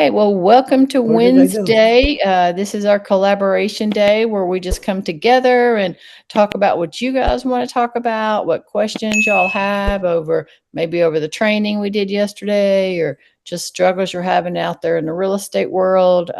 right. Well, welcome to Where did I go? Wednesday. This is our collaboration day where we just come together and talk about what you guys want to talk about, what questions y'all have maybe over the training we did yesterday, or just struggles you're having out there in the real estate world.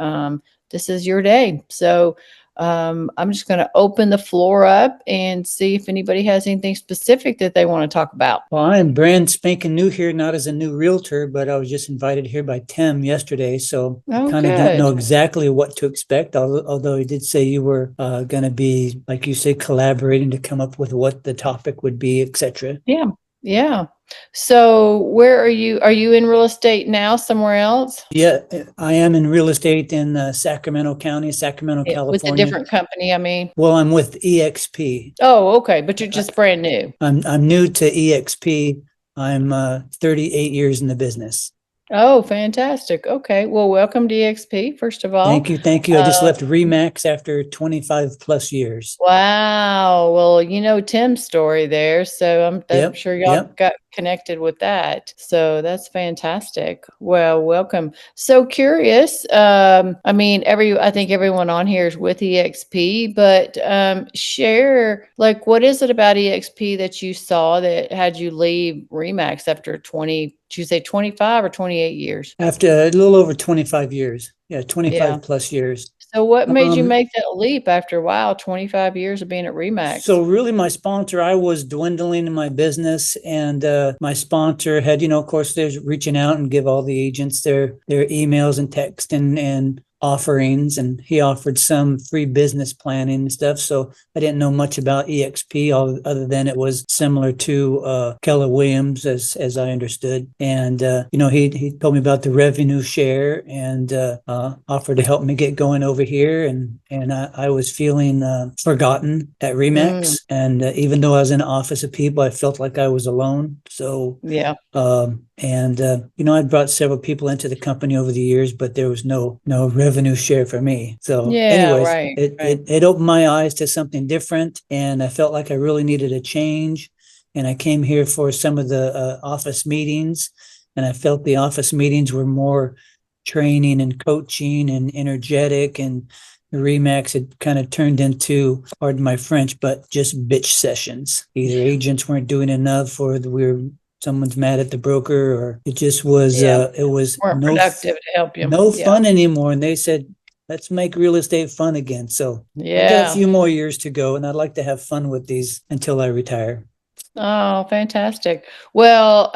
This is your day. So I'm just going to open the floor up and see if anybody has anything specific that they want to talk about. Well, I am brand spanking new here, not as a new realtor, but I was just invited here by Tim yesterday. So I Oh, kind of don't know good. exactly what to expect, although he did say you were going to be, like you say, collaborating to come up with what the topic would be, etc. Yeah. Yeah. So where are you? Are you in real estate now somewhere else? Yeah, I am in real estate in Sacramento County, Sacramento, With a California. different company, I mean. Well, I'm with EXP. Oh, okay. But you're just brand new. I'm new to EXP. I'm 38 years in the business. Oh, fantastic. Okay. Well, welcome to EXP, first of all. Thank you. Thank you. I just Uh, left Remax after 25 plus years. Wow. Well, you know Tim's story there, so I'm Yep. sure y'all got connected with that. So that's fantastic. Well, welcome. So curious. I think everyone on here is with EXP, but share, like, what is it about EXP that you saw that had you leave Remax after 20, did you say 25 or 28 years? After a little over 25 years. Yeah, 25 Yeah. plus years. So what made you Um, make that leap after, wow, 25 years of being at Remax? So really my sponsor, I was dwindling in my business, and my sponsor had, of course, there's reaching out and give all the agents their emails and text and offerings, and he offered some free business planning and stuff. So I didn't know much about EXP other than it was similar to Keller Williams as I understood. And he told me about the revenue share and offered to help me get going over here. And I was feeling forgotten at Remax. And even though I was in an office of people, I felt like I was alone. So Yeah. I brought several people into the company over the years, but there was no revenue share for me. So Yeah, anyways, right. it opened my eyes to something different, and I felt like I really needed a change. And I came here for some of the office meetings, and I felt the office meetings were more training and coaching and energetic, and the Remax had kind of turned into, pardon my French, but just bitch sessions. Either agents weren't doing enough, or someone's mad at the broker, or it just was it was Weren't productive to help you. no Yeah. fun anymore. And they said, let's make real estate fun again. So I got a Yeah. few more years to go, and I'd like to have fun with these until I retire. Oh, fantastic. Well,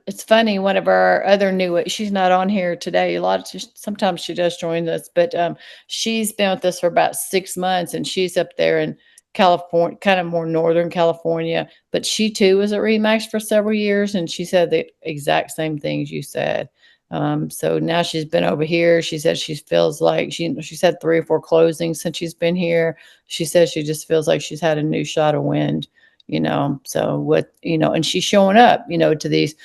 it's funny, one of our other she's not on here today. Sometimes she does join us, but she's been with us for about 6 months, and she's up there in California, kind of more Northern California, but she too was at Remax for several years, and she said the exact same things you said. So now she's been over here. She said she feels like she's had 3 or 4 closings since she's been here. She says she just feels like she's had a new shot of wind. And she's showing up, to these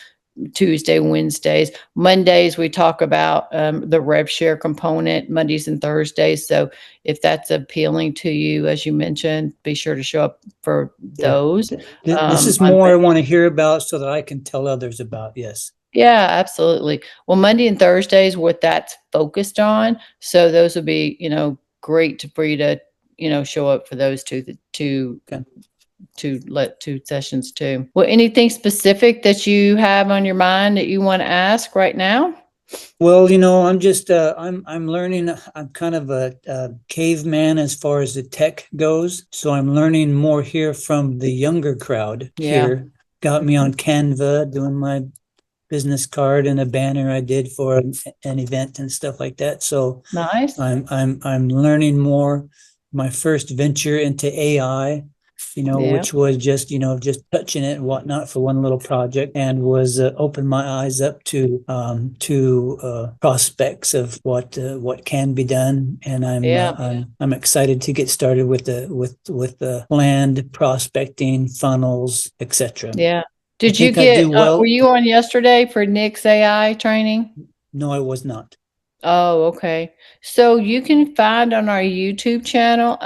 Tuesday, Wednesdays, Mondays. We talk about the rev share component, Mondays and Thursdays. So if that's appealing to you, as you mentioned, be sure to show up for those. This is more I want to hear about so that I can tell others about. Yes. Yeah, absolutely. Well, Monday and Thursdays, what that's focused on. So those would be, great for you to, show up for those two sessions too. Well, anything specific that you have on your mind that you want to ask right now? Well, I'm just I'm learning. I'm kind of a caveman as far as the tech goes. So I'm learning more here from the younger crowd here. Got me on Canva doing my business card and a banner I did for an event and stuff like that. So Nice. I'm learning more. My first venture into AI, which was just touching it and whatnot for one little project, and was opened my eyes up to prospects of what can be done. And I'm excited to get started with the land prospecting funnels, etc. Yeah. Did you get, were you on yesterday for Nick's AI training? No, I was not. Oh, okay. So you can find on our YouTube channel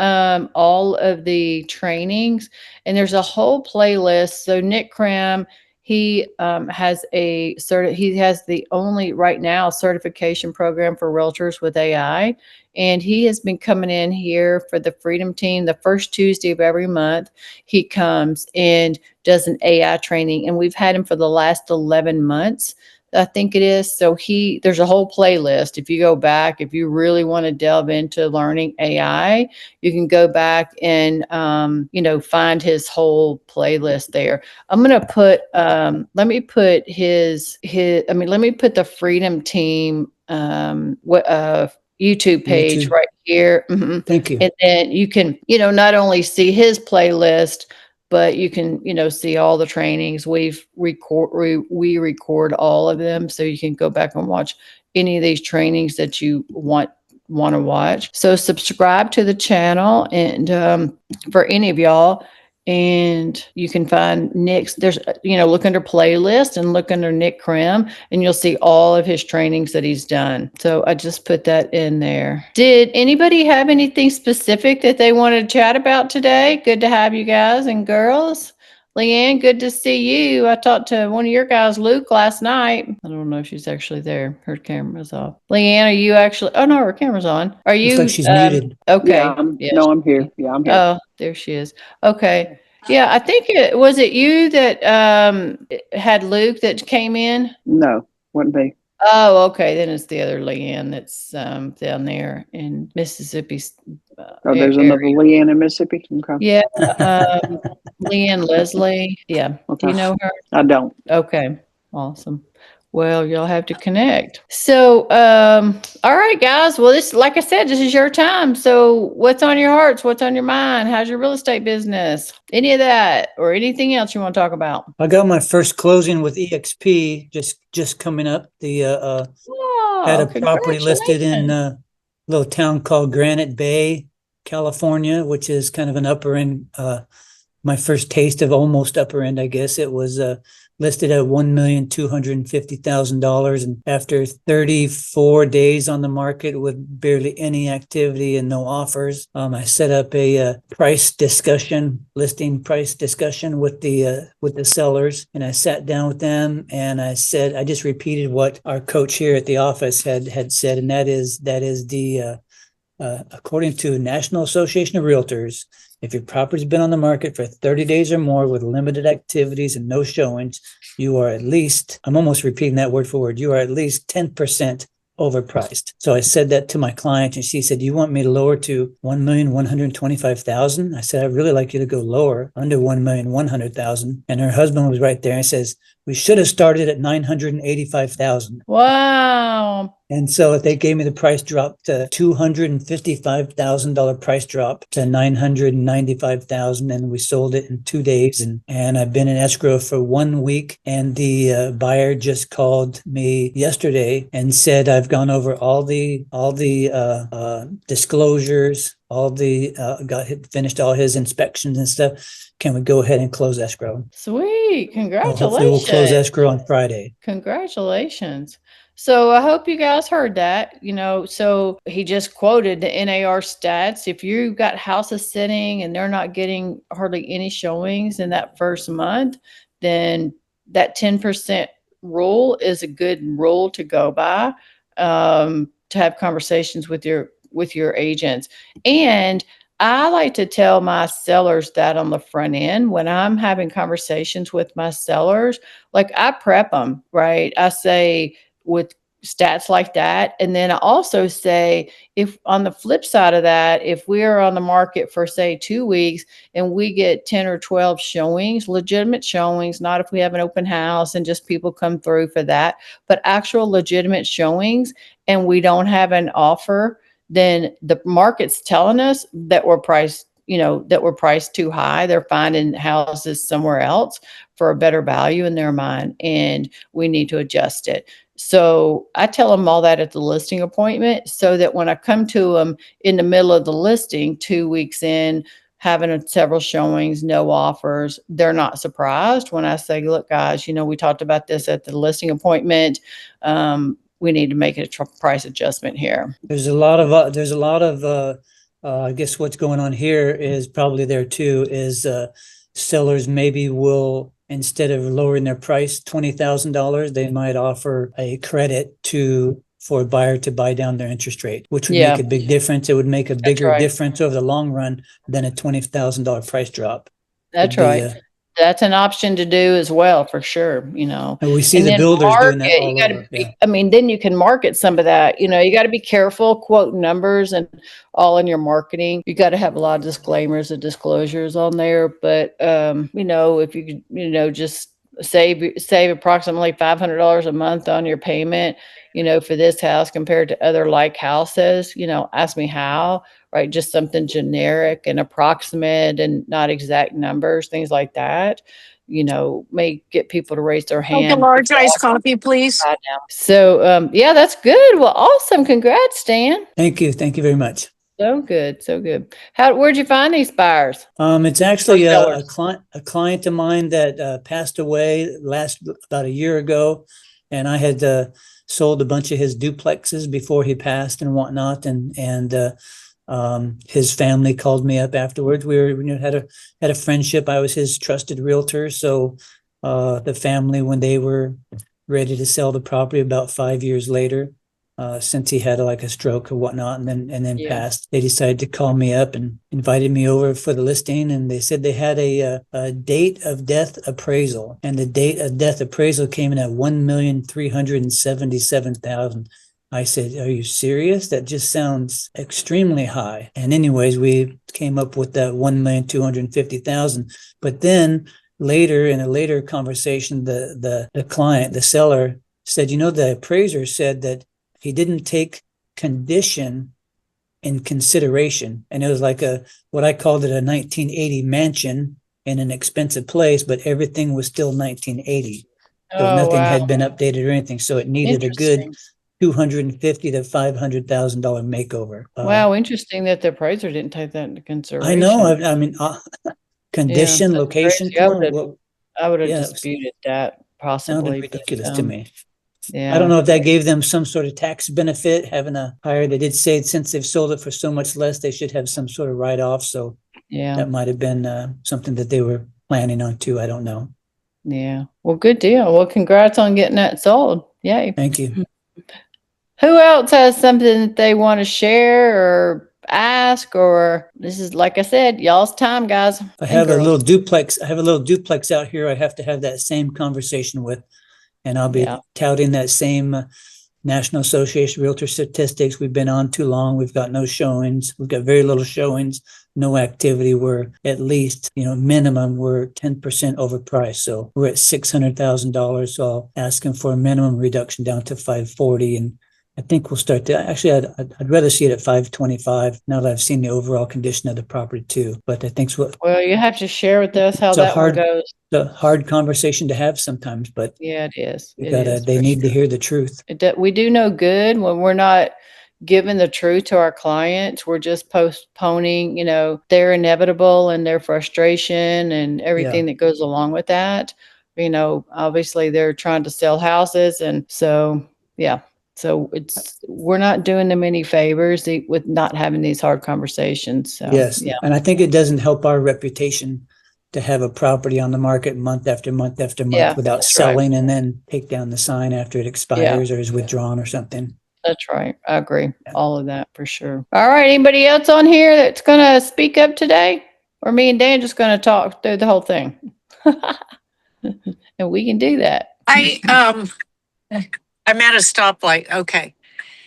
all of the trainings, and there's a whole playlist. So Nick Cram, He has he has the only right now certification program for realtors with AI. And he has been coming in here for the Freedom Team the first Tuesday of every month. He comes and does an AI training, and we've had him for the last 11 months. I think it is. So there's a whole playlist. If you go back, if you really want to delve into learning AI, you can go back and, find his whole playlist there. I'm going to put, let me put let me put the Freedom Team, YouTube page YouTube. right here. Mhm. Thank you. And then you can, not only see his playlist, but you can, see all the trainings we record all of them. So you can go back and watch any of these trainings that you want to watch. So subscribe to the channel, and for any of y'all. And you can find Nick's, look under playlist and look under Nick Krim, and you'll see all of his trainings that he's done. So I just put that in there. Did anybody have anything specific that they wanted to chat about today? Good to have you guys and girls. Leanne, good to see you. I talked to one of your guys, Luke, last night. I don't know if she's actually there. Her camera's off. Leanne, are you actually? Oh no, her camera's on. Are you? Looks like she's muted. Okay. Yeah, no, I'm here. Yeah, I'm here. Oh, there she is. Okay. Yeah, I think it you that had Luke that came in? No, wouldn't be. Oh, okay. Then it's the other Leanne that's down there in Mississippi. Oh, there's another Leanne in Mississippi. Okay. Yeah, Leanne Leslie. Yeah. Do you Okay. know her? I don't. Okay. Awesome. Well, you'll have to connect. So, all right, guys. Well, like I said, this is your time. So what's on your hearts? What's on your mind? How's your real estate business? Any of that or anything else you want to talk about? I got my first closing with EXP just coming up. The had a property listed in a little town called Granite Bay, California, which is kind of an upper end. My first taste of almost upper end, I guess. It was listed at $1,250,000, and after 34 days on the market with barely any activity and no offers, I set up a listing price discussion with the sellers, and I sat down with them and I just repeated what our coach here at the office had said, and that is the according to National Association of Realtors, if your property's been on the market for 30 days or more with limited activities and no showings, you are at least, I'm almost repeating that word for word, you are at least 10% overpriced. So I said that to my client, and she said, "You want me to lower to 1,125,000?" I said, "I'd really like you to go lower, under 1,100,000." And her husband was right there and says, "We should have started at 985,000." Wow. And so they gave me the price drop to $255,000 price drop to 995,000, and we sold it in 2 days. And I've been in escrow for 1 week, and the buyer just called me yesterday and said, "I've gone over all the disclosures, finished all his inspections and stuff. Can we go ahead and close escrow?" Sweet. Congratulations. Hopefully we'll close escrow on Friday. Congratulations. So I hope you guys heard that, so he just quoted the NAR stats. If you've got houses sitting and they're not getting hardly any showings in that first month, then that 10% rule is a good rule to go by, to have conversations with your agents. And I like to tell my sellers that on the front end, when I'm having conversations with my sellers, like I prep them, right? I say, with stats like that. And then I also say, if on the flip side of that, if we're on the market for say 2 weeks and we get 10 or 12 showings, legitimate showings, not if we have an open house and just people come through for that, but actual legitimate showings, and we don't have an offer, then the market's telling us that we're priced too high. They're finding houses somewhere else for a better value in their mind, and we need to adjust it. So I tell them all that at the listing appointment, so that when I come to them in the middle of the listing, 2 weeks in, having several showings, no offers, they're not surprised when I say, "Look, guys, we talked about this at the listing appointment. We need to make a price adjustment here." There's a lot of I guess what's going on here is probably there too, is sellers maybe will instead of lowering their price $20,000, they might offer a credit for a buyer to buy down their interest rate, which would make a big difference. It would make a bigger difference over the long run than a $20,000 price drop. That's right. That's an option to do as well, for sure. And we see the builders doing that all over. I mean, then you can market some of that. You got to be careful quoting numbers and all in your marketing. You got to have a lot of disclaimers and disclosures on there. But if you could, just save approximately $500 a month on your payment, for this house compared to other like houses, ask me how. Right, just something generic and approximate and not exact numbers, things like that, may get people to raise their hand. A large iced coffee, please. So, that's good. Well, awesome. Congrats, Dan. Thank you. Thank you very much. So good. So good. Where'd you find these buyers? It's actually a client of mine that passed away about a year ago, and I had sold a bunch of his duplexes before he passed and whatnot, and his family called me up afterwards. We had a friendship. I was his trusted realtor. So the family, when they were ready to sell the property about 5 years later, since he had a stroke or whatnot, and then passed, they decided to call me up and invited me over for the listing. And they said they had a date of death appraisal, and the date of death appraisal came in at $1,377,000. I said, "Are you serious? That just sounds extremely high." And anyways, we came up with that $1,250,000. But then later, in a later conversation, the client, the seller, said, the appraiser said that he didn't take condition in consideration. And it was like what I called it, a 1980 mansion in an expensive place, but everything was still 1980. So nothing had been updated or anything. So it needed a good $250,000 to $500,000 makeover. Wow, interesting that the appraiser didn't take that into consideration. I know. I mean, condition, location. I would have disputed that possibly. Sounded ridiculous to me. Yeah, I don't know if that gave them some sort of tax benefit having a higher. They did say since they've sold it for so much less, they should have some sort of write-off. So that might have been something that they were planning on too. I don't know. Yeah. Well, good deal. Well, congrats on getting that sold. Yay. Thank you. Who else has something that they want to share or ask? Or this is, like I said, y'all's time, guys. I have a little duplex. I have a little duplex out here. I have to have that same conversation with, and I'll be touting that same National Association of Realtor statistics. We've been on too long. We've got no showings. We've got very little showings, no activity. We're at least, minimum, we're 10% overpriced. So we're at $600,000. So I'll ask them for a minimum reduction down to $540,000. And I think we'll start to, actually, I'd rather see it at $525,000 now that I've seen the overall condition of the property too. But I think well, you have to share with us how that one goes. It's a hard conversation to have sometimes, but yeah, it is. They need to hear the truth. We do no good when we're not giving the truth to our clients. We're just postponing, their inevitable and their frustration and everything that goes along with that. Obviously they're trying to sell houses. And so, so we're not doing them any favors with not having these hard conversations. So, yes. Yeah. And I think it doesn't help our reputation to have a property on the market month after month after month without selling and then take down the sign after it expires or is withdrawn or something. That's right. I agree. Yeah. All of that for sure. All right. Anybody else on here that's going to speak up today? Or me and Dan just going to talk through the whole thing? And we can do that. I'm at a stoplight. Okay.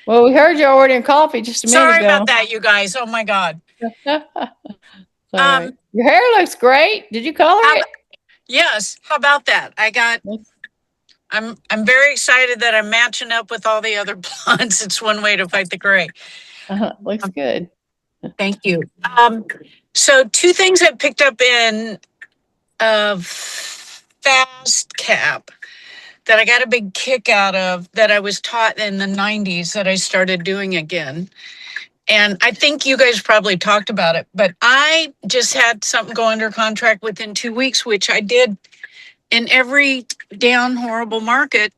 Well, we heard you ordering coffee just a minute ago. Sorry about that, you guys. Oh my God. Right. Your hair looks great. Did you color it? Yes. How about that? I'm very excited that I'm matching up with all the other blondes. It's one way to fight the gray. Looks good. Thank you. So two things I picked up in fast cap that I got a big kick out of that I was taught in the 90s that I started doing again. And I think you guys probably talked about it, but I just had something go under contract within 2 weeks, which I did in every down horrible market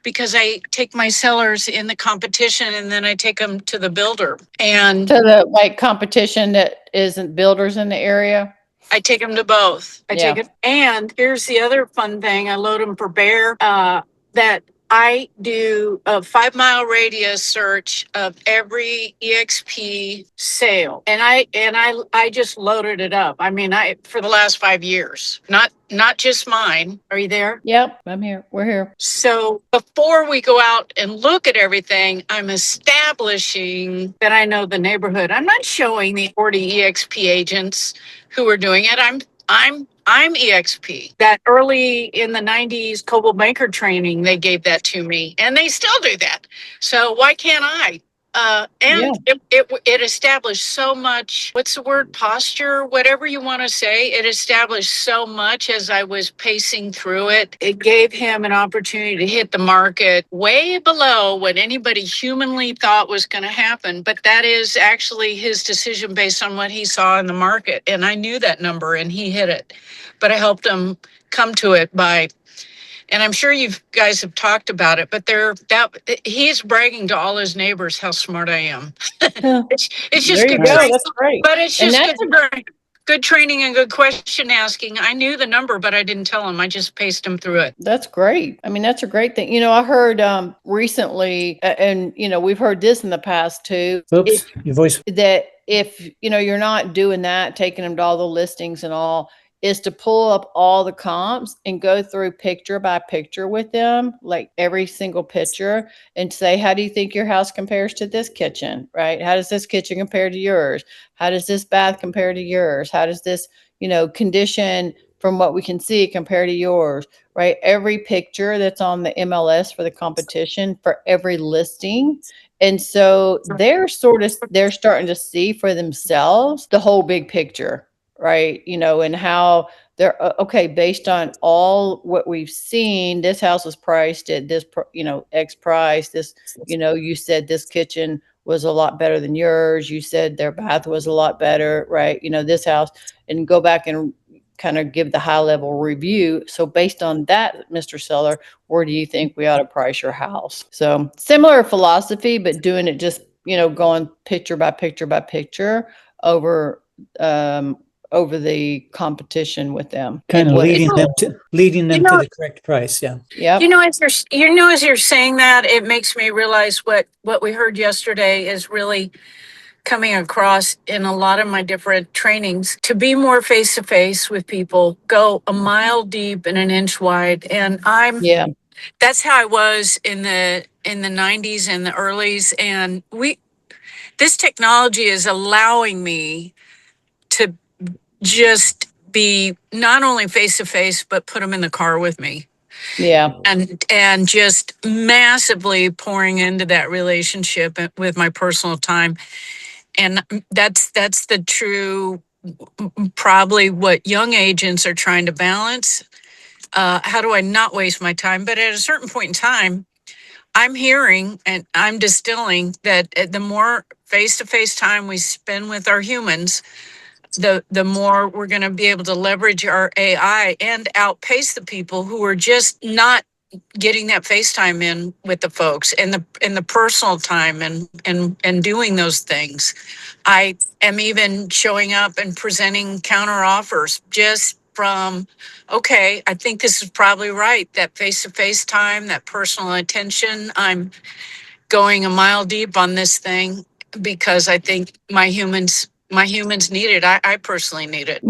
because I take my sellers in the competition and then I take them to the builder. And to the competition that isn't builders in the area? I take them to both. I Yeah. take it. And here's the other fun thing. I load them for bear, that I do a 5 mile radius search of every EXP sale. And I just loaded it up. I mean, for the last 5 years, not just mine. Are you there? Yep. I'm here. We're here. So before we go out and look at everything, I'm establishing that I know the neighborhood. I'm not showing the 40 EXP agents who are doing it. I'm EXP. That early in the 90s Coldwell Banker training, they gave that to me, and they still do that. So why can't I? And it established so much, what's the word, posture, whatever you want to say. It established so much as I was pacing through it. It gave him an opportunity to hit the market way below what anybody humanly thought was going to happen. But that is actually his decision based on what he saw in the market. And I knew that number and he hit it. But I helped him come to it by, and I'm sure you guys have talked about it, but he's bragging to all his neighbors how smart I am. It's just There you good go. training. That's great. But it's And just that's good training and good question asking. I knew the number, but I didn't tell him. I just paced him through it. That's great. I mean, that's a great thing. I heard recently, and we've heard this in the past too. Oops, your voice. That if you're not doing that, taking them to all the listings and all, is to pull up all the comps and go through picture by picture with them, like every single picture, and say, how do you think your house compares to this kitchen, right? How does this kitchen compare to yours? How does this bath compare to yours? How does this, condition from what we can see compare to yours, right? Every picture that's on the MLS for the competition for every listing. And so they're starting to see for themselves the whole big picture, right? And how they're okay, based on all what we've seen, this house was priced at this, X price. This, you said this kitchen was a lot better than yours. You said their bath was a lot better, right? This house, and go back and kind of give the high level review. So based on that, Mr. Seller, where do you think we ought to price your house? So similar philosophy, but doing it just, going picture by picture by picture over the competition with them. Kind of leading them to the correct price. Yeah. Yeah. As you're saying that, it makes me realize what we heard yesterday is really coming across in a lot of my different trainings, to be more face to face with people, go a mile deep and an inch wide. And that's how I was in the 90s and the earlys. And this technology is allowing me to just be not only face to face, but put them in the car with me. Yeah. And just massively pouring into that relationship with my personal time. And that's the true, probably what young agents are trying to balance. How do I not waste my time? But at a certain point in time, I'm hearing and I'm distilling that the more face-to-face time we spend with our humans, the more we're going to be able to leverage our AI and outpace the people who are just not getting that FaceTime in with the folks and the personal time and doing those things. I am even showing up and presenting counter offers just from, okay, I think this is probably right. That face-to-face time, that personal attention. I'm going a mile deep on this thing because I think my humans need it. I personally need it.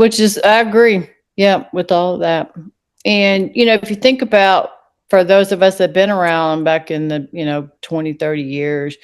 I agree. Yeah. With all of that. And, if you think about, for those of us that have been around back in the, 20, 30 years,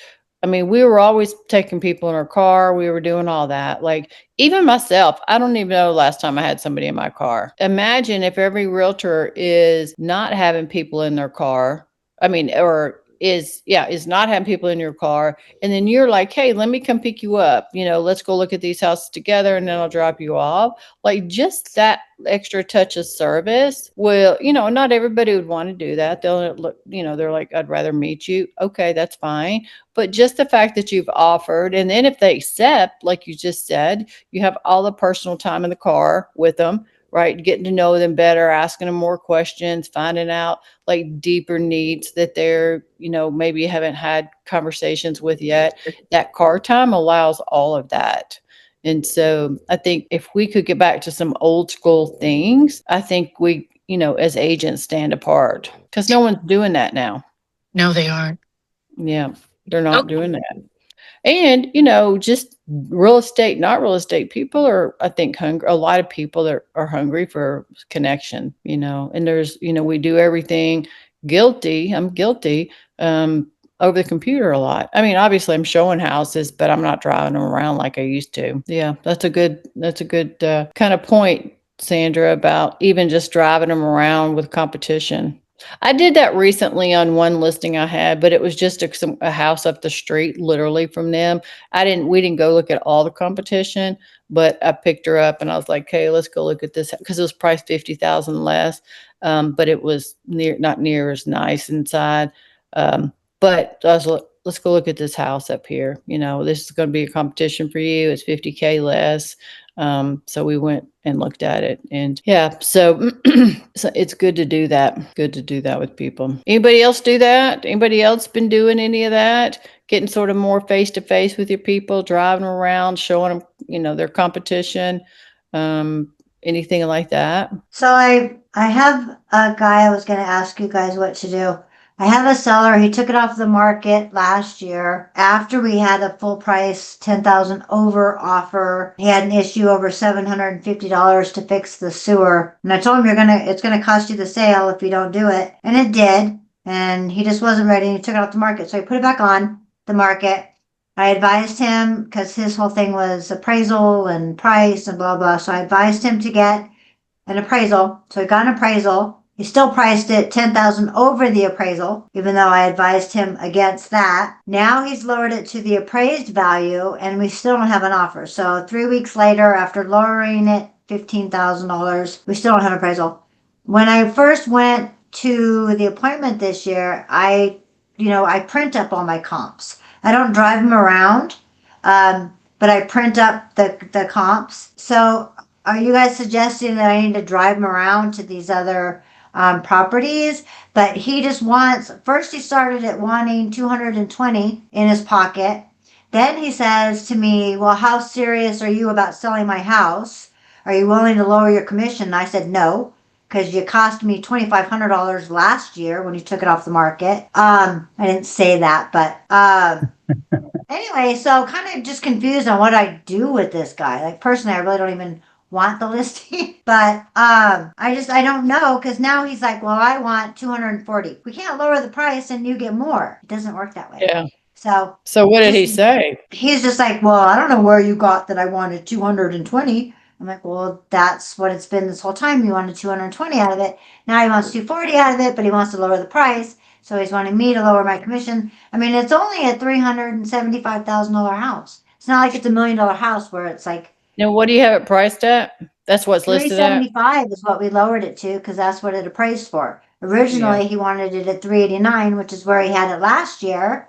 I mean, we were always taking people in our car. We were doing all that. Like, even myself, I don't even know the last time I had somebody in my car. Imagine if every realtor is not having people in their car. I mean, or is not having people in your car. And then you're like, hey, let me come pick you up. Let's go look at these houses together and then I'll drop you off. Like, just that extra touch of service will, not everybody would want to do that. They'll look, they're like, I'd rather meet you. Okay, that's fine. But just the fact that you've offered, and then if they accept, like you just said, you have all the personal time in the car with them, right? Getting to know them better, asking them more questions, finding out like deeper needs that they're, maybe haven't had conversations with yet. That car time allows all of that. And so I think if we could get back to some old school things, I think we, as agents stand apart because no one's doing that now. No, they aren't. Yeah, they're not Okay. doing that. And, just not real estate people are, I think, hungry. A lot of people are hungry for connection, and there's, we do everything I'm guilty, over the computer a lot. I mean, obviously I'm showing houses, but I'm not driving them around like I used to. Yeah, that's a good kind of point, Sandra, about even just driving them around with competition. I did that recently on one listing I had, but it was just a house up the street, literally from them. We didn't go look at all the competition, but I picked her up and I was like, "Hey, let's go look at this," because it was priced 50,000 less. But it was not near as nice inside. But I was like, let's go look at this house up here. This is going to be a competition for you. It's 50K less. So we went and looked at it, and yeah, so, so it's good to do that. Good to do that with people. Anybody else do that? Anybody else been doing any of that? Getting sort of more face to face with your people, driving around, showing them, their competition, anything like that? So I have a guy I was going to ask you guys what to do. I have a seller. He took it off the market last year after we had a full price 10,000 over offer. He had an issue over $750 to fix the sewer. And I told him it's going to cost you the sale if you don't do it. And it did. And he just wasn't ready. And he took it off the market. So he put it back on the market. I advised him because his whole thing was appraisal and price and blah, blah. So I advised him to get an appraisal. So he got an appraisal. He still priced it 10,000 over the appraisal, even though I advised him against that. Now he's lowered it to the appraised value and we still don't have an offer. So 3 weeks later, after lowering it $15,000, we still don't have an appraisal. When I first went to the appointment this year, I print up all my comps. I don't drive them around, but I print up the comps. So are you guys suggesting that I need to drive them around to these other properties? But he just first he started at wanting 220 in his pocket. Then he says to me, well, how serious are you about selling my house? Are you willing to lower your commission? And I said, no, because you cost me $2,500 last year when you took it off the market. I didn't say that, but anyway, so kind of just confused on what I do with this guy. Like personally, I really don't even want the listing, but I don't know, because now he's like, well, I want 240. We can't lower the price and you get more. It doesn't work that way. Yeah. So what did he say? He's just like, well, I don't know where you got that I wanted 220. I'm like, well, that's what it's been this whole time. You wanted 220 out of it. Now he wants 240 out of it, but he wants to lower the price. So he's wanting me to lower my commission. I mean, it's only a $375,000 house. It's not like it's $1 million house where it's like, Now, what do you have it priced at? That's what's listed at? 375 is what we lowered it to, because that's what it appraised for. Originally, he wanted it at 389, which is where he had it last year.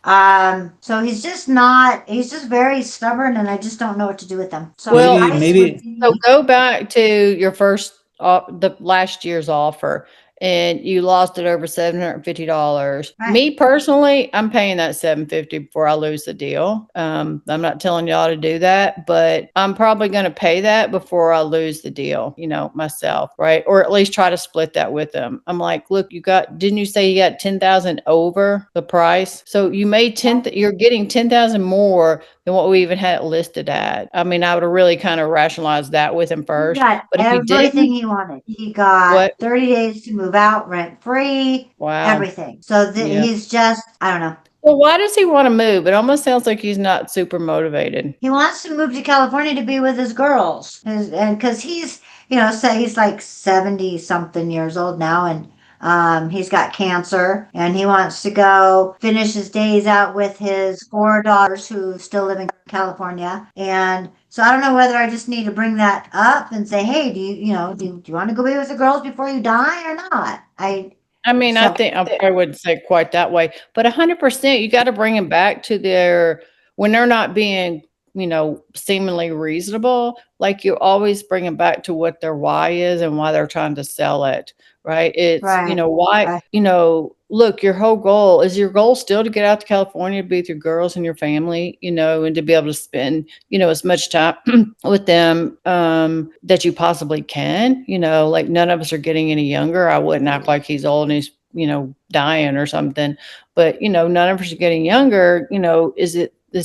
So he's just very stubborn, and I just don't know what to do with him. So so go back to your first, the last year's offer, and you lost it over $750. Right. Me personally, I'm paying that $750 before I lose the deal. I'm not telling y'all to do that, but I'm probably going to pay that before I lose the deal, myself, right? Or at least try to split that with them. I'm like, look, didn't you say you got 10,000 over the price? So you made you're getting 10,000 more than what we even had it listed at. I mean, I would have really kind of rationalized that with him first. He got but if everything he wanted. He got 30 days to move out, rent free, everything. So he's just, I don't know. Well, why does he want to move? It almost sounds like he's not super motivated. He wants to move to California to be with his girls. And because he's, say he's like 70 something years old now, and he's got cancer, and he wants to go finish his days out with his 4 daughters who still live in California. And so I don't know whether I just need to bring that up and say, hey, do you want to go be with the girls before you die or not? I think I wouldn't say quite that way, but 100%, you got to bring them back to when they're not being, seemingly reasonable. Like you always bring them back to what their why is and why they're trying to sell it. right? It's, Right. why, Right. look, is your goal still to get out to California to be with your girls and your family, and to be able to spend, as much time with them that you possibly can, like none of us are getting any younger. I wouldn't act like he's old and he's, dying or something, but, none of us are getting younger, is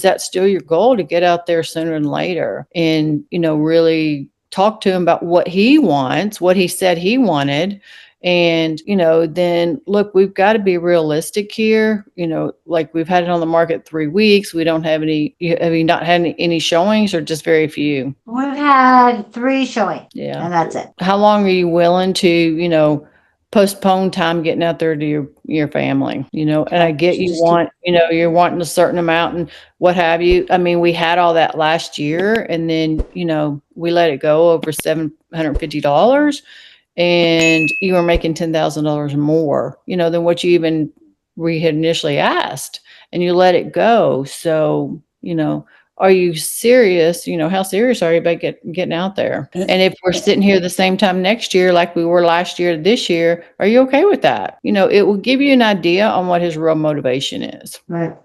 that still your goal to get out there sooner than later and, really talk to him about what he wants, what he said he wanted. And, then look, we've got to be realistic here. Like we've had it on the market 3 weeks. We don't have have you not had any showings or just very few? We've had 3 showing. Yeah. And that's it. How long are you willing to, postpone time getting out there to your family, and I get you want, you're wanting a certain amount and what have you. I mean, we had all that last year and then, we let it go over $750 and you were making $10,000 more, than what you even we had initially asked and you let it go. So, are you serious? How serious are you about getting out there? And if we're sitting here the same time next year, like we were last year to this year, are you okay with that? It will give you an idea on what his real motivation is. Right.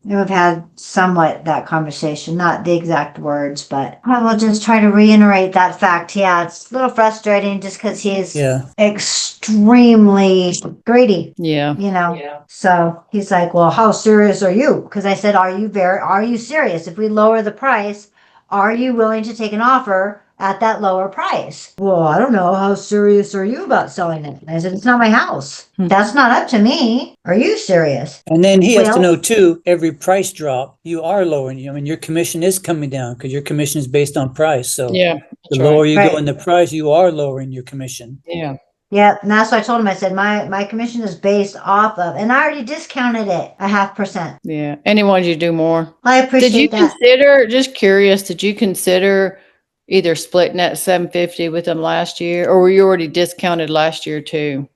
And we've had somewhat that conversation, not the exact words, but I will just try to reiterate that fact. Yeah, it's a little frustrating just because he's extremely greedy. Yeah. So he's like, well, how serious are you? Because I said, are you serious? If we lower the price, are you willing to take an offer at that lower price? Well, I don't know. How serious are you about selling it? And I said, it's not my house. That's not up to me. Are you serious? And then he has to know too, every price drop, you are lowering. I mean, your commission is coming down because your commission is based on price. So yeah, the lower you go in the price, you are lowering your commission. Yeah. Yeah, and that's what I told him. I said, my commission is based off of, and I already discounted it 0.5%. Yeah. And he wanted you to do more. I appreciate that. Consider, just curious, did you consider either splitting that $750 with them last year, or were you already discounted last year too?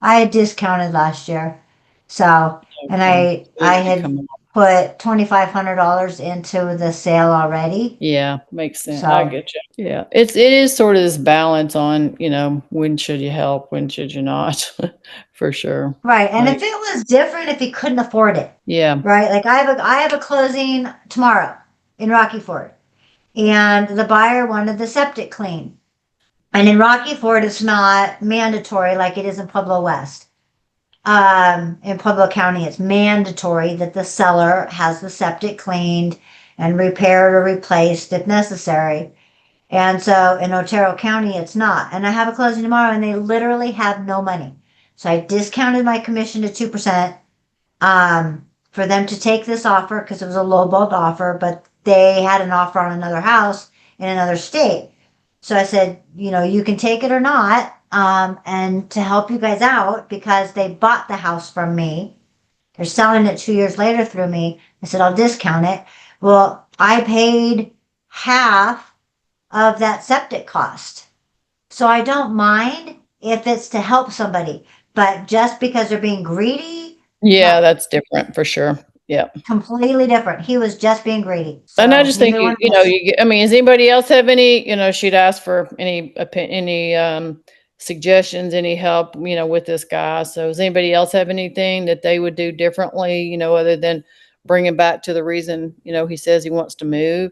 I had discounted last year. So, and I had put $2,500 into the sale already. Yeah, makes sense. So, I get you. Yeah. It is sort of this balance on, when should you help, when should you not, for sure. Right. And if it was different, if he couldn't afford it. Yeah. Right. Like I have a closing tomorrow in Rocky Ford. And the buyer wanted the septic clean. And in Rocky Ford, it's not mandatory like it is in Pueblo West. In Pueblo County, it's mandatory that the seller has the septic cleaned and repaired or replaced if necessary. And so in Otero County, it's not. And I have a closing tomorrow and they literally have no money. So I discounted my commission to 2% for them to take this offer because it was a lowballed offer, but they had an offer on another house in another state. So I said, you can take it or not. And to help you guys out because they bought the house from me. They're selling it 2 years later through me. I said, I'll discount it. Well, I paid half of that septic cost. So I don't mind if it's to help somebody, but just because they're being greedy. Yeah, no. That's different for sure. Yeah. Completely different. He was just being greedy. So and I just think, does anybody else have any, she'd ask for any suggestions, any help, with this guy. So does anybody else have anything that they would do differently, other than bring him back to the reason, he says he wants to move?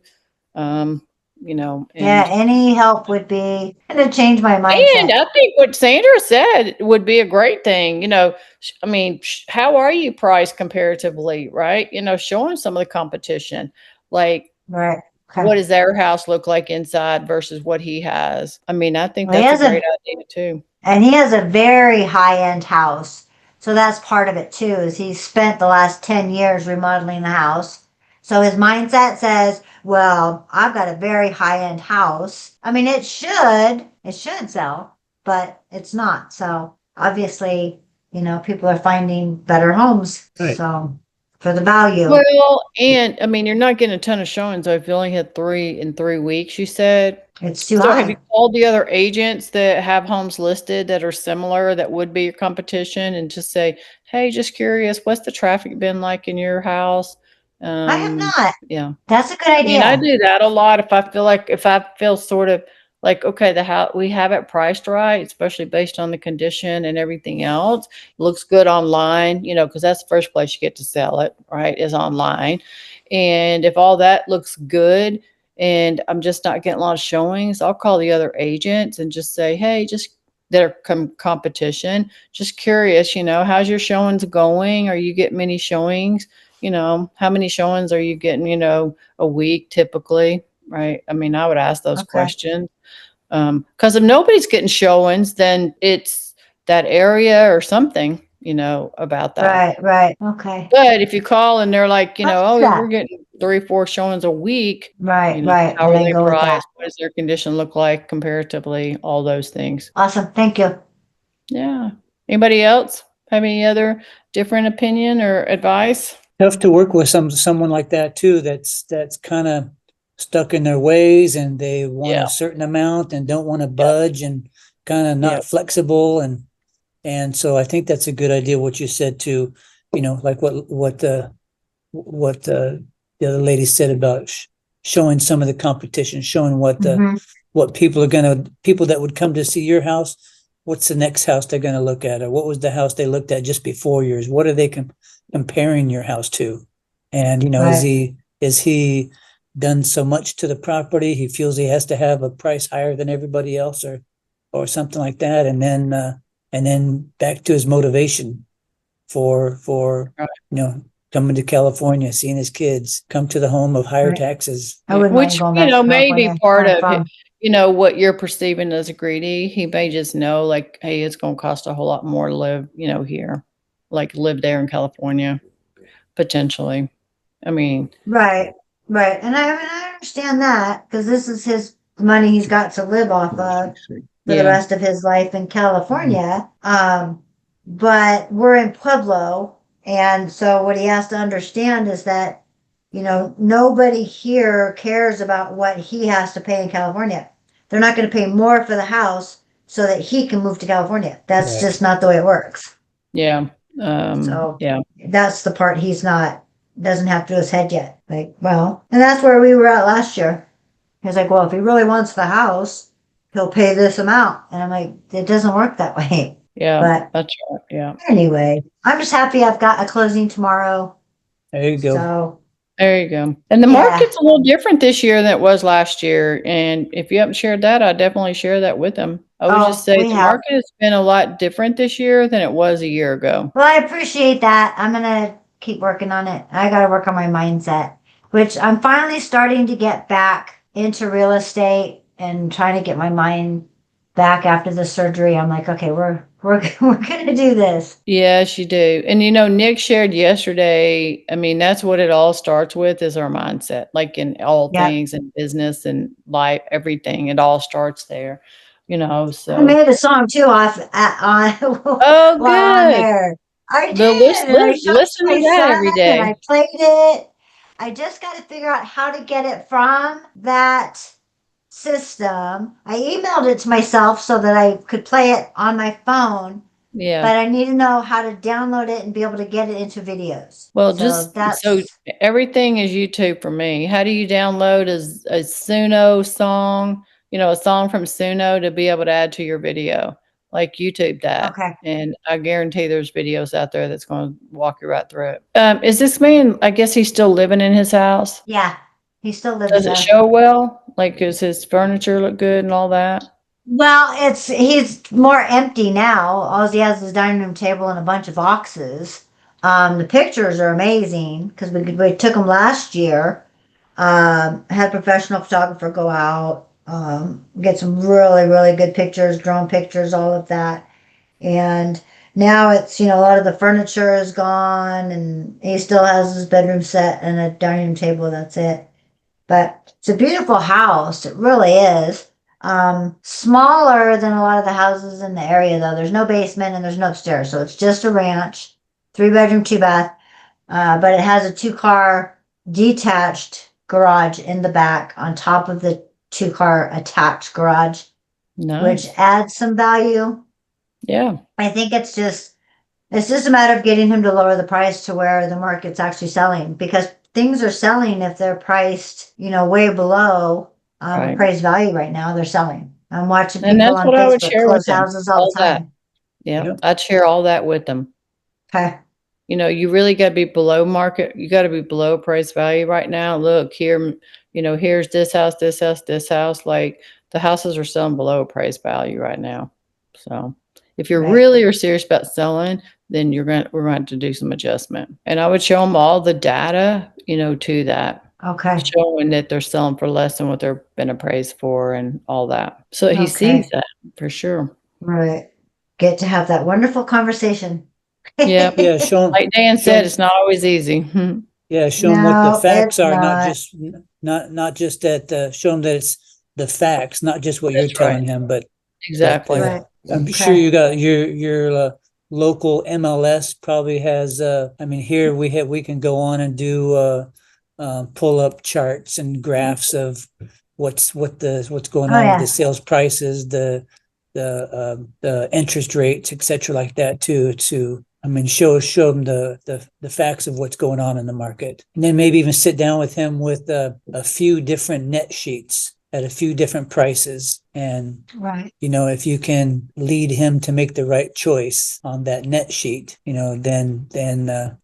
Any help would be to change my mindset. And I think what Sandra said would be a great thing. How are you priced comparatively, right? Showing some of the competition, like, right. Okay. What does their house look like inside versus what he has? I mean, I think that's a great idea too. And he has a very high-end house. So that's part of it too, is he's spent the last 10 years remodeling the house. So his mindset says, well, I've got a very high-end house. I mean, it should sell, but it's not. So obviously, people are finding better homes. Right. So for the value. Well, and I mean, you're not getting a ton of showings. So if you only had 3 in 3 weeks, you said it's too high. So have you called the other agents that have homes listed that are similar, that would be your competition, and just say, hey, just curious, what's the traffic been like in your house? I have not. Yeah. That's a good idea. I do that a lot if I feel sort of like, okay, the house, we have it priced right, especially based on the condition and everything else. It looks good online, because that's the first place you get to sell it, right? Is online. And if all that looks good and I'm just not getting a lot of showings, I'll call the other agents and just say, hey, just that are competition, just curious, how's your showings going? Are you getting many showings? How many showings are you getting, a week typically? Right. I mean, I would ask those Okay. questions. Because if nobody's getting showings, then it's that area or something, about that. Right. Okay. But if you call and they're like, I like oh, that. we're getting 3-4 showings a week, Right. how And are then they go with that. priced? What does their condition look like comparatively? All those things. Awesome. Thank you. Yeah. Anybody else have any other different opinion or advice? Tough to work with someone like that too. That's kind of stuck in their ways, and they want Yeah. a certain amount and don't want to budge, and kind of not Yeah. flexible. And so I think that's a good idea what you said too. Like what the other lady said about showing some of the competition, showing what Mhm. what people that would come to see your house, what's the next house they're going to look at, or what was the house they looked at just before yours? What are they comparing your house to? And Right. is he done so much to the property he feels he has to have a price higher than everybody else, or something like that, and then back to his motivation for Right. coming to California, seeing his kids, come to the home of higher Right. taxes. I wouldn't mind Which, going back to may be California. part Where I'm of it, from. what you're perceiving as greedy. He may just know, like, hey, it's going to cost a whole lot more to live, here, like live there in California, potentially. I mean, Right. And I understand that because this is his money he's got to live off of for the yeah, rest of his life in California. But we're in Pueblo, and so what he has to understand is that nobody here cares about what he has to pay in California. They're not going to pay more for the house so that he can move to California. That's Right. just not the way it works. yeah, So yeah, that's the part he's not doesn't have through his head yet. Like, well, and that's where we were at last year. He's like, well, if he really wants the house, he'll pay this amount. And I'm like, it doesn't work that way. yeah, But that's right, yeah. anyway, I'm just happy I've got a closing tomorrow. There you go. So There you go. And the Yeah. market's a little different this year than it was last year. And if you haven't shared that, I'd definitely share that with them. I would just say we the have. market has been a lot different this year than it was a year ago. Well, I appreciate that. I'm gonna keep working on it. I gotta work on my mindset, which I'm finally starting to get back into real estate and trying to get my mind back after the surgery. I'm like, okay, we're gonna do this. Yes, you do. And Nick shared yesterday, I mean, that's what it all starts with is our mindset, like in all Yep. things in business and life, everything. It all starts there, I so. made a song too off on Oh, while on good. there. I The did, and I showed listen my to that son, every and day. I played it. I just got to figure out how to get it from that system. I emailed it to myself so that I could play it on my phone, Yeah. but I need to know how to download it and be able to get it into videos. Well, So so everything is YouTube for me. How do you download a Suno song, a song from Suno to be able to add to your video? Like YouTube that. Okay. And I guarantee there's videos out there that's going to walk you right through it. Is this man, I guess he's still living in his house? Yeah, he still lives Does it there. show well? Like, does his furniture look good and all that? Well, he's more empty now. All he has is a dining room table and a bunch of boxes. The pictures are amazing because we took them last year. Had a professional photographer go out, get some really good pictures, drone pictures, all of that. And now it's a lot of the furniture is gone, and he still has his bedroom set and a dining room table. That's it. But it's a beautiful house. It really is. Smaller than a lot of the houses in the area, though. There's no basement and there's no upstairs. So it's just a ranch, 3-bedroom, 2-bath. But it has a 2-car detached garage in the back on top of the 2-car attached garage, Nice. which adds some value. Yeah. I think it's just a matter of getting him to lower the price to where the market's actually selling, because things are selling if they're priced, way below Right. appraised value right now. They're selling. I'm watching And people that's on what I would Facebook share with close them. houses all All the that. time. Yeah. Yep. I'd share all that with them. Okay. You know, you really got to be below market. You got to be below appraised value right now. Look here, you know, here's this house, this house, this house. Like the houses are selling below appraised value right now. So if you're Right. really are serious about selling, then we're going to do some adjustment. And I would show them all the data, you know, to that, Okay. showing that they're selling for less than what they're been appraised for and all that. So he Okay. sees that for sure. Right. Get to have that wonderful conversation. Yeah. Yeah, show 'em- Like Dan show said, 'em- it's not always easy. yeah, show them what the No, facts it's are, not not. just not just that. Show them that it's the facts, not just what you're That's right. telling him, but Exactly. Right. I'm sure Okay. you got your local MLS probably has. I mean, here we can go on and do pull up charts and graphs of what's going Oh, on with yeah. the sales prices, the interest rates, etc., like that too. To I mean, show them the facts of what's going on in the market, and then maybe even sit down with him with a few different net sheets at a few different prices. And, Right. you know, if you can lead him to make the right choice on that net sheet, you know, then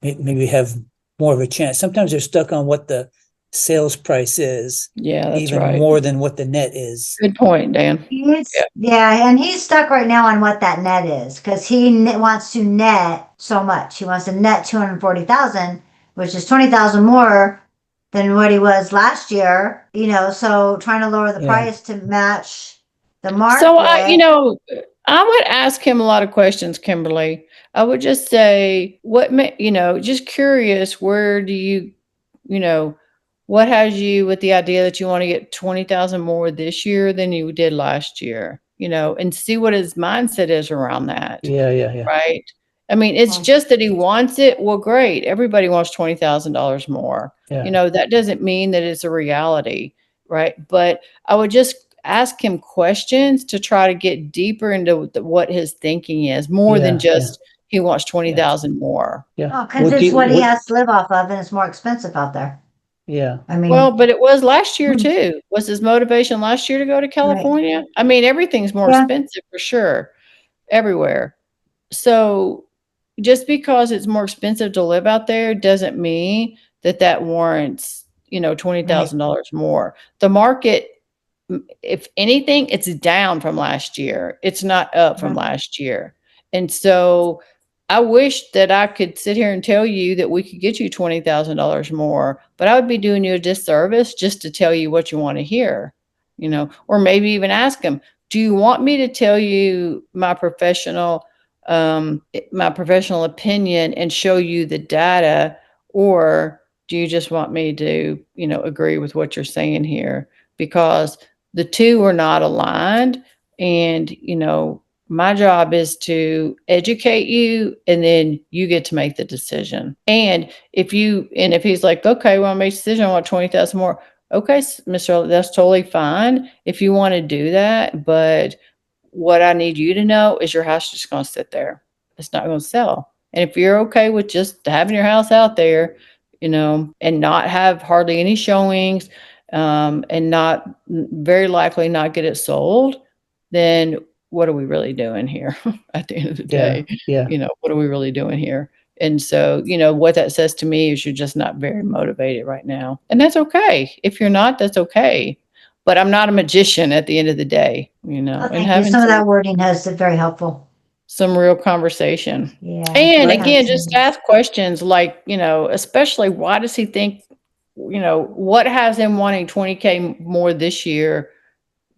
maybe have more of a chance. Sometimes they're stuck on what the sales price is, Yeah, that's even right. more than what the net is. Good point, Dan. Yeah, and he's stuck right now on what that net is because he wants to net so much. He wants to net 240,000, which is 20,000 more than what he was last year. You know, so trying to lower the Yeah. price to match the market. So I would ask him a lot of questions, Kimberly. I would just say, just curious, where do you know, what has you with the idea that you want to get 20,000 more this year than you did last year, you know, and see what his mindset is around that. Yeah. Right. I mean, it's Oh. just that he wants it. Well, great. Everybody wants $20,000 more. Yeah. You know, that doesn't mean that it's a reality. Right. But I would just ask him questions to try to get deeper into what his thinking is, more than just he wants 20,000 more. Yeah. Oh, because it's what he has to live off of, and it's more expensive out there. Yeah. I mean, Well, but it was last year too. Was his motivation last year to go to California? I mean, everything's more Yeah. expensive for sure, everywhere. So just because it's more expensive to live out there doesn't mean that warrants, $20,000 more. The market, if anything, it's down from last year. It's not up from last year. And so I wish that I could sit here and tell you that we could get you $20,000 more, but I would be doing you a disservice just to tell you what you want to hear, or maybe even ask them, do you want me to tell you my professional opinion and show you the data, or do you just want me to, agree with what you're saying here? Because the two are not aligned. And, my job is to educate you, and then you get to make the decision. And if he's like, okay, well, I made a decision, I want 20,000 more. Okay, Mr. That's totally fine if you want to do that. But what I need you to know is your house is just going to sit there. It's not going to sell. And if you're okay with just having your house out there, and not have hardly any showings, and not very likely not get it sold, then what are we really doing here at the end of the day? Yeah. What are we really doing here? And so, what that says to me is you're just not very motivated right now. And that's okay. If you're not, that's okay. But I'm not a magician at the end of the day, oh, and thank you. having Some of that wording has been very helpful. some real conversation. Yeah. And again, just ask questions like, especially why does he think, what has him wanting 20K more this year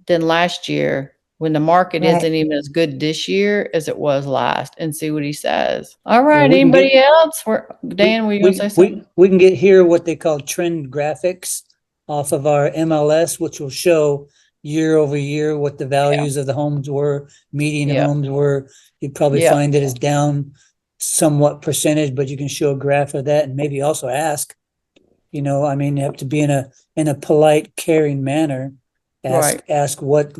than last year when the market isn't even as good this year as it was last, and see what he says. All right. we can Anybody else? Dan, were you going to say something? We can get here what they call trend graphics off of our MLS, which will show year over year what the values of the homes were, median homes were. You'd probably find it is down somewhat percentage, but you can show a graph of that, and maybe also ask, you have to be in a polite, caring manner. Ask what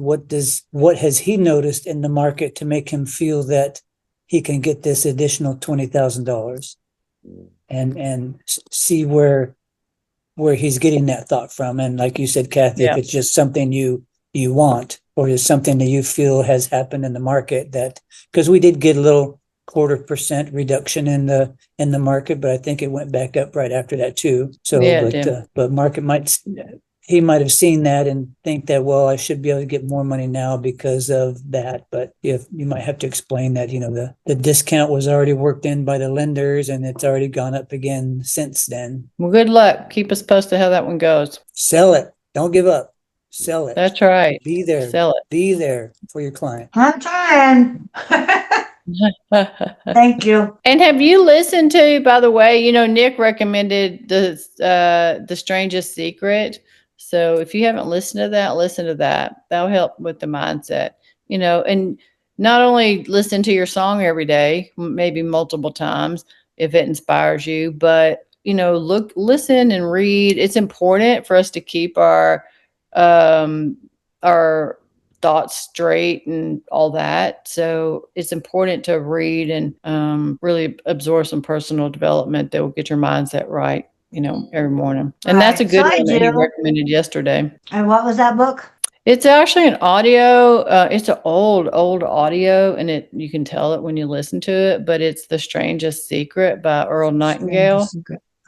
has he noticed in the market to make him feel that he can get this additional $20,000, and see where where he's getting that thought from. And like you said, Kathy, if Yeah. it's just something you want, or is something that you feel has happened in the market, that, because we did get a little 0.25% reduction in the market, but I think it went back up right after that too. So, Yeah, it did. but market he might have seen that and think that, well, I should be able to get more money now because of that. But if you might have to explain that, the discount was already worked in by the lenders and it's already gone up again since then. Well, good luck. Keep us posted how that one goes. Sell it. Don't give up. Sell it. That's right. Be there. Sell Be there for your client. I'm trying. it. Thank you. And have you listened to, by the way, Nick recommended the Strangest Secret. So if you haven't listened to that, listen to that. That'll help with the mindset, and not only listen to your song every day, maybe multiple times if it inspires you, but, listen and read. It's important for us to keep our thoughts straight and all that. So it's important to read and really absorb some personal development that will get your mindset right, every morning. And that's a Right. good So I one that he do. recommended yesterday. And what was that book? It's actually an audio. It's an old audio, and you can tell it when you listen to it. But it's The Strangest Secret by Earl Nightingale.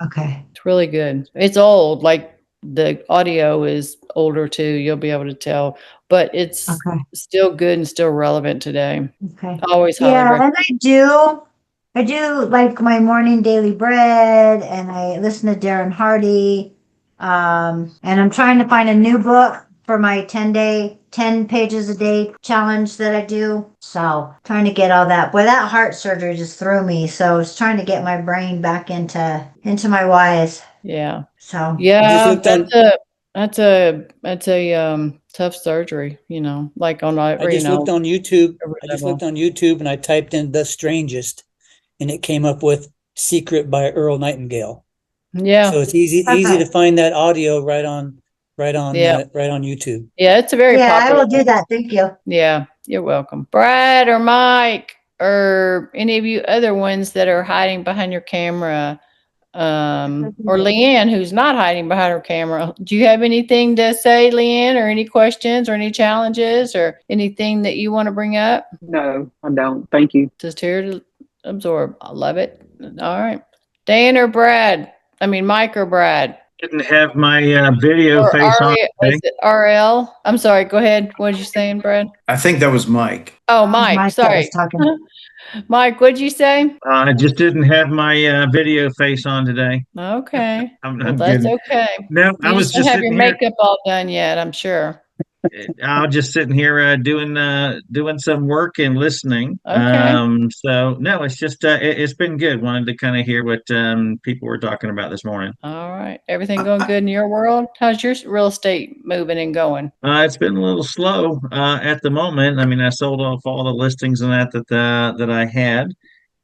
Okay. It's really good. It's old, like the audio is older too. You'll be able to tell, but it's Okay. still good and still relevant today. Okay. I always highly Yeah, recommend. and I do like my morning daily bread, and I listen to Darren Hardy. And I'm trying to find a new book for my 10 pages a day challenge that I do. So trying to get all that. Boy, that heart surgery just threw me. So I was trying to get my brain back into my whys. Yeah, So yeah, looked on- that's a tough surgery. Like on I just looked on YouTube. every I just level. looked on YouTube and I typed in The Strangest, and it came up with Secret by Earl Nightingale. Yeah, So it's easy to find that audio right on YouTube. yeah, it's a very yeah, I popular. will do that. Thank you. Yeah, you're welcome. Brad or Mike or any of you other ones that are hiding behind your camera, or Leanne, who's not hiding behind her camera. Do you have anything to say, Leanne, or any questions or any challenges or anything that you want to bring up? No, I don't. Thank you. Just here to absorb. I love it. All right. Dan or Brad? I mean, Mike or Brad? Didn't have my video Or face on was today. it RL? I'm sorry. Go ahead. What did you saying, Brad? I think that was Mike. Oh, Mike. Mike that Sorry. was talking. Mike, what'd you say? I just didn't have my video face on today. Okay. I'm Well, that's kidding. okay. No, I You was just don't just have your sitting here. makeup all done yet, I'm sure. I was just sitting here doing some work and listening. Okay. So no, it's just it's been good. Wanted to kind of hear what people were talking about this morning. All right. Everything going good in your world? How's your real estate moving and going? It's been a little slow at the moment. I mean, I sold off all the listings and that I had,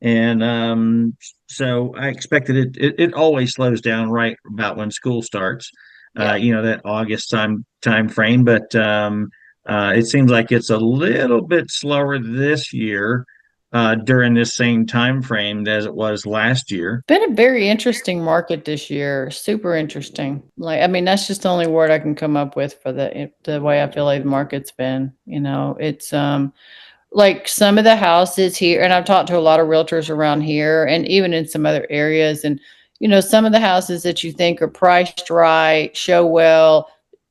and so I expected it always slows down right about when school starts. Yeah. That August time frame, but it seems like it's a little bit slower this year during this same time frame as it was last year. Been a very interesting market this year. Super interesting. Like, I mean, that's just the only word I can come up with for the way I feel like the market's been. It's like some of the houses here, and I've talked to a lot of realtors around here and even in some other areas. And, some of the houses that you think are priced right, show well,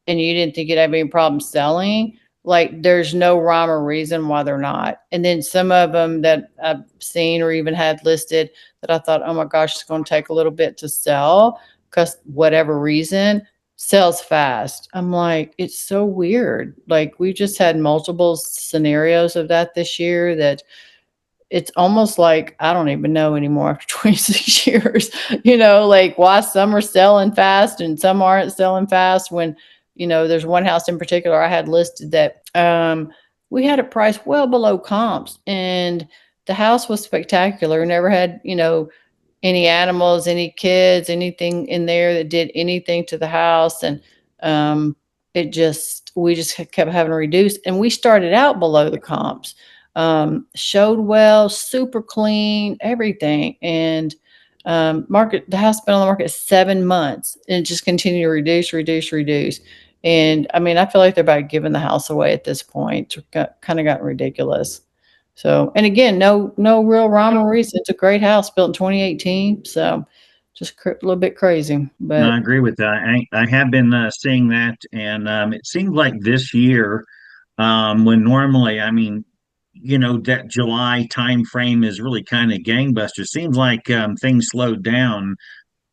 and you didn't think you'd have any problem selling, like there's no rhyme or reason why they're not. And then some of them that I've seen or even had listed that I thought, oh my gosh, it's going to take a little bit to sell because whatever reason sells fast. I'm like, it's so weird. Like we just had multiple scenarios of that this year that it's almost like I don't even know anymore after 26 years, like why some are selling fast and some aren't selling fast when, there's one house in particular I had listed that we had a price well below comps and the house was spectacular. Never had, any animals, any kids, anything in there that did anything to the house. And we just kept having to reduce. And we started out below the comps. Showed well, super clean, everything. And The house has been on the market 7 months and it just continued to reduce. And I mean, I feel like they're about giving the house away at this point. Kind of gotten ridiculous. So, and again, no real rhyme or reason. It's a great house built in 2018. So just a little bit crazy, No, but I agree with that. I have been seeing that, and it seems like this year, when normally, I mean, that July time frame is really kind of gangbusters. Seems like things slowed down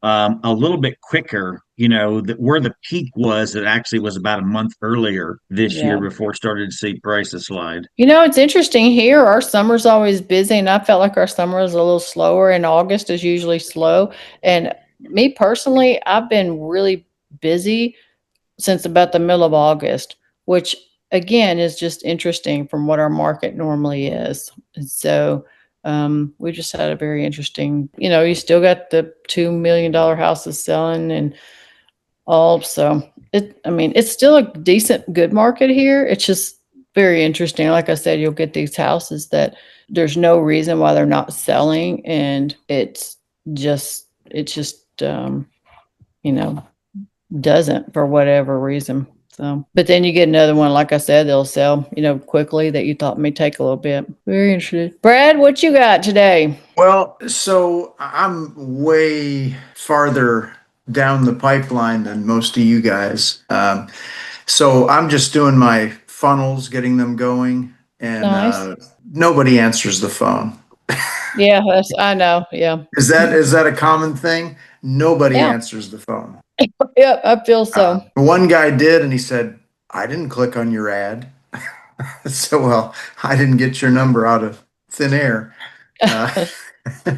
a little bit quicker. That where the peak was, it actually was about a month earlier this year yeah. before started to see prices slide. It's interesting here. Our summer's always busy, and I felt like our summer was a little slower, and August is usually slow. And me personally, I've been really busy since about the middle of August, which again is just interesting from what our market normally is. And so we just had a very interesting, you still got the $2 million houses selling and all. So I mean, it's still a decent, good market here. It's just very interesting. Like I said, you'll get these houses that there's no reason why they're not selling. And it just doesn't for whatever reason. So, but then you get another one, like I said, they'll sell, quickly that you thought may take a little bit. Very interesting. Brad, what you got today? Well, so I'm way farther down the pipeline than most of you guys. So I'm just doing my funnels, getting them going, and Nice. nobody answers the phone. Yeah, I know. Yeah. Is that a common thing? Nobody Yeah. answers the phone. Yep, I feel so. One guy did, and he said, "I didn't click on your ad." So, well, I didn't get your number out of thin air.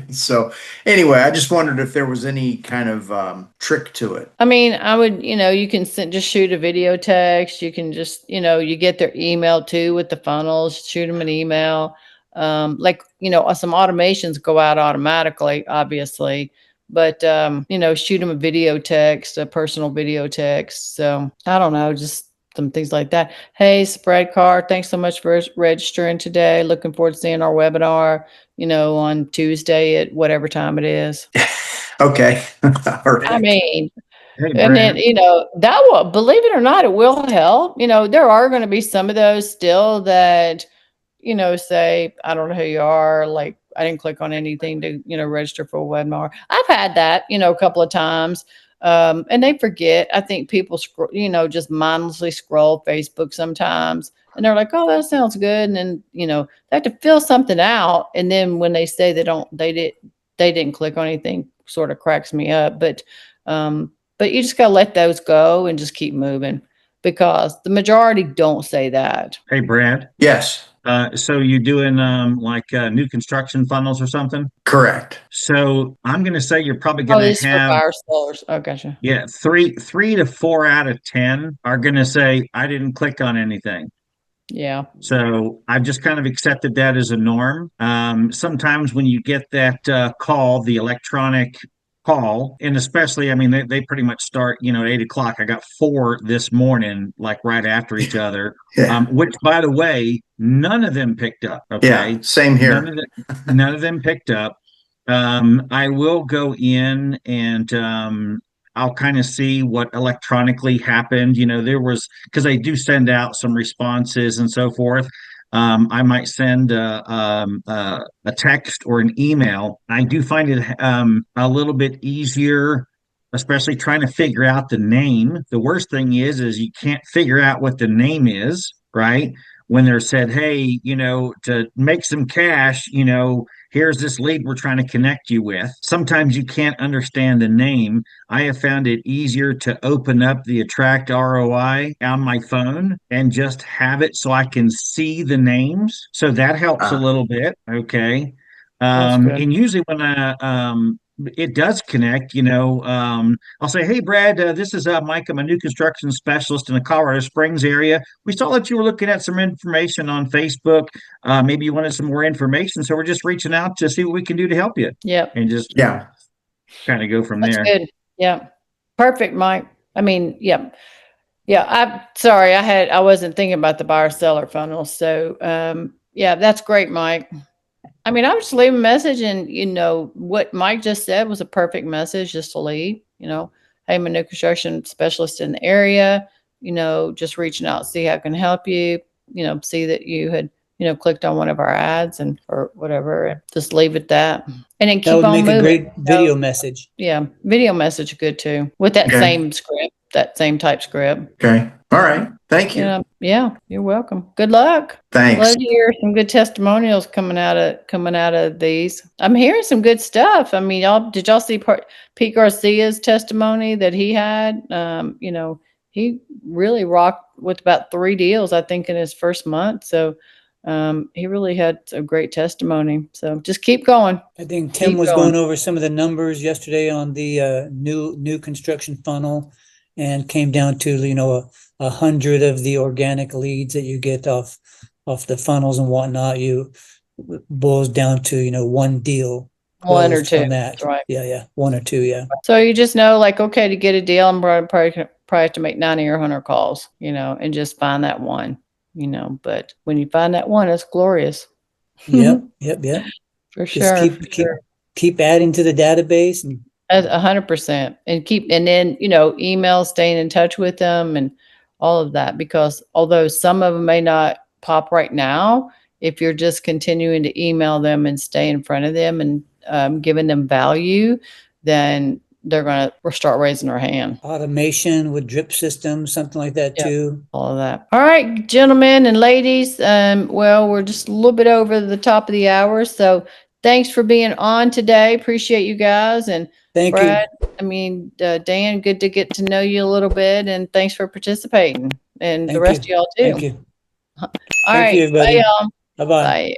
So anyway, I just wondered if there was any kind of trick to it. I mean, I would, you can just shoot a video text. You can just, you get their email too with the funnels, shoot them an email. Like, some automations go out automatically, obviously, but, shoot them a video text, a personal video text. So I don't know, just some things like that. Hey, Spread Card, thanks so much for registering today. Looking forward to seeing our webinar, on Tuesday at whatever time it is. Okay. All right. I mean, Hey, and then, Brad. that will, believe it or not, it will help. There are going to be some of those still that, say, I don't know who you are. Like, I didn't click on anything to, register for a webinar. I've had that, a couple of times. And they forget. I think people just mindlessly scroll Facebook sometimes, and they're like, "Oh, that sounds good," and then they have to fill something out, and then when they say they didn't click on anything, sort of cracks me up. But you just gotta let those go and just keep moving, because the majority don't say that. Hey, Brad. Yes, So you doing like new construction funnels or something? correct. So I'm going to say you're probably Oh, going this to is for have, buyer sellers. Oh, gotcha. yeah, three to 4 out of 10 are going to say I didn't click on anything. Yeah. So I've just kind of accepted that as a norm. Sometimes when you get that call, the electronic call, and especially, I mean, they pretty much start, at 8 o'clock. I got 4 this morning, like right after each other, Yeah. which, by the way, none of them picked up. Okay. Yeah, same None here. of none of them picked up. I will go in and I'll kind of see what electronically happened. There was, because I do send out some responses and so forth. I might send a text or an email. I do find it a little bit easier, especially trying to figure out the name. The worst thing is you can't figure out what the name is, right? When they're said, hey, to make some cash, here's this lead we're trying to connect you with. Sometimes you can't understand the name. I have found it easier to open up the Attract ROI on my phone and just have it so I can see the names. So that helps a little bit. Okay. That's good. And usually when it does connect, I'll say, hey, Brad, this is Mike. I'm a new construction specialist in the Colorado Springs area. We saw that you were looking at some information on Facebook. Maybe you wanted some more information. So we're just reaching out to see what we can do to help you. Yep. And just Yeah. kind of go from That's there. good. Yeah. Perfect, Mike. I mean, yeah. Yeah. I'm sorry. I wasn't thinking about the buyer seller funnel. So, yeah, that's great, Mike. I mean, I would just leave a message, and what Mike just said was a perfect message just to leave. Hey, I'm a new construction specialist in the area. Just reaching out, see how I can help you. See that you had clicked on one of our ads or whatever, and just leave it that, and then That keep would on make moving. a great video message. Yeah, video message good too with that Okay. same script, that same type script. Okay. All right. Thank you. Yeah, you're welcome. Good luck. Thanks. Love to hear some good testimonials coming out of these. I'm hearing some good stuff. I mean, did y'all see Pete Garcia's testimony that he had? He really rocked with about 3 deals, I think, in his first month. So he really had a great testimony. So just keep going. I think Tim was going over some of the numbers yesterday on the new construction funnel, and came down to 100 of the organic leads that you get off the funnels and whatnot. You boils down to 1 deal, One or closed two. from that. That's right. Yeah, 1 or 2. Yeah. So you just know, okay, to get a deal, I'm probably have to make 90 or 100 calls, and just find that one, but when you find that one, it's glorious. Yep. For Just sure. keep adding to the database, and 100%, and then, email, staying in touch with them and all of that, because although some of them may not pop right now, if you're just continuing to email them and stay in front of them and giving them value, then they're going to start raising their hand. automation with drip systems, something like that too. All of that. All right, gentlemen and ladies. Well, we're just a little bit over the top of the hour. So thanks for being on today. Appreciate you guys. And Thank Brad, you. Dan, good to get to know you a little bit. And thanks for participating. And the Thank rest you. of y'all too. Thank you. All Thank right. you, everybody. Bye, y'all. Bye-bye. Bye.